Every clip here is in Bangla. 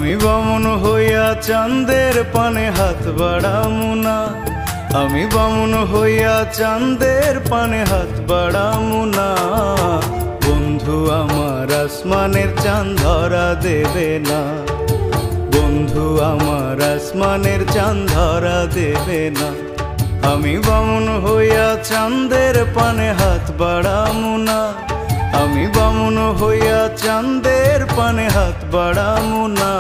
আমি বামুন হইয়া চাঁদের পানে হাত বাড়ামু না, আমি বামুন হইয়া চাঁদের পানে হাত বাড়ামু না। বন্ধু আমার আসমানের চাঁদ ধরা দেবে না, বন্ধু আমার আসমানের চাঁদ ধরা দেবে না। আমি বামুন হইয়া চাঁদের পানে হাত বাড়ামু না, আমি বামুন হইয়া চাঁদের পানে হাত বাড়ামু না।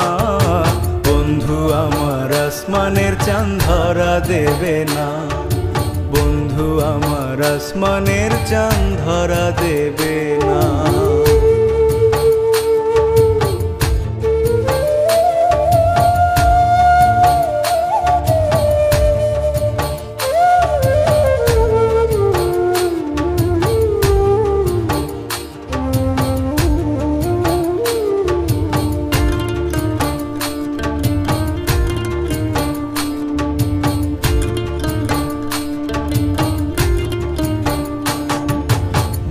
বন্ধু আমার আসমানের চাঁদ ধরা দেবে না, বন্ধু আমার আসমানের চাঁদ ধরা দেবে না।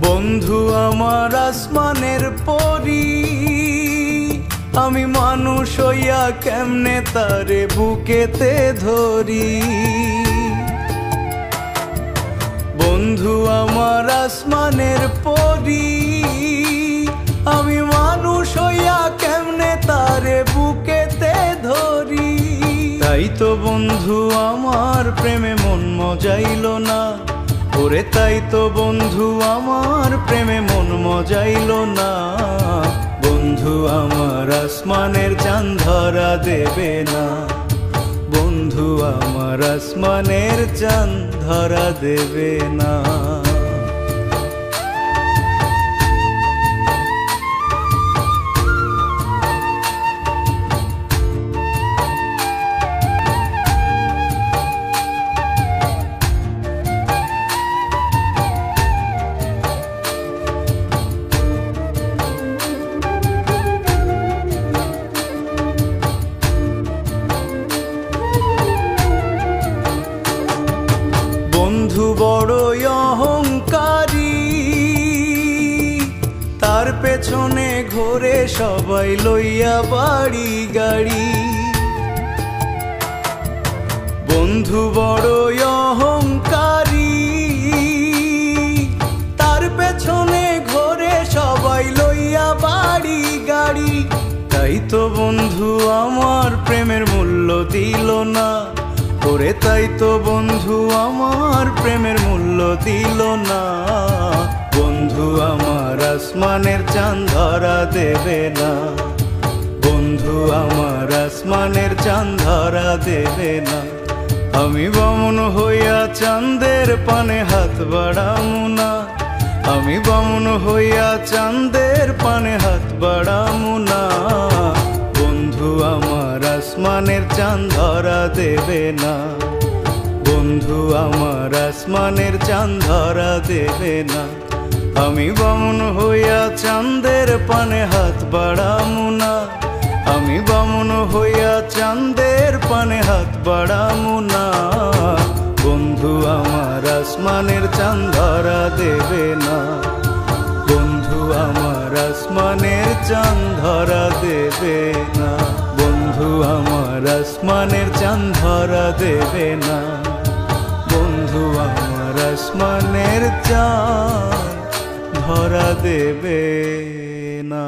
বন্ধু আমার আসমানের পরি, আমি মানুষ হইয়া কেমনে তারে বুকেতে ধরি। বন্ধু আমার আসমানের পরি, আমি মানুষ হইয়া কেমনে তারে বুকেতে ধরি। তাই তো বন্ধু আমার প্রেমে মন মজাইল না, ওরে তাই তো বন্ধু আমার প্রেমে মন মজাইল না। বন্ধু আমার আসমানের চাঁদ ধরা দেবে না, বন্ধু আমার আসমানের চাঁদ ধরা দেবে না। বন্ধু বড়ই অহংকারী, তার পেছনে ঘোরে সবাই লইয়া বাড়ি গাড়ি। বন্ধু বড়ই অহংকারী, তার পেছনে ঘোরে সবাই লইয়া বাড়ি গাড়ি। তাই তো বন্ধু আমার প্রেমের মূল্য দিল না, ওরে তাই তো বন্ধু আমার প্রেমের মূল্য দিল না। বন্ধু আমার আসমানের চাঁদ ধরা দেবে না, বন্ধু আমার আসমানের চাঁদ ধরা দেবে না। আমি বামুন হইয়া চাঁদের পানে হাত বাড়ামু না, আমি বামুন হইয়া চাঁদের পানে হাত বাড়ামু না। বন্ধু আমার আসমানের চাঁদ ধরা দেবে না, বন্ধু আমার আসমানের চাঁদ ধরা দেবে না। আমি বামুন হইয়া চাঁদের পানে হাত বাড়ামু না, আমি বামুন হইয়া চাঁদের পানে হাত বাড়ামু না। বন্ধু আমার আসমানের চাঁদ ধরা দেবে না, বন্ধু আমার আসমানের চাঁদ ধরা দেবে না, বন্ধু আমার আসমানের চাঁদ ধরা দেবে না, বন্ধু আমার আসমানের চাঁদ ধরা দেবে না।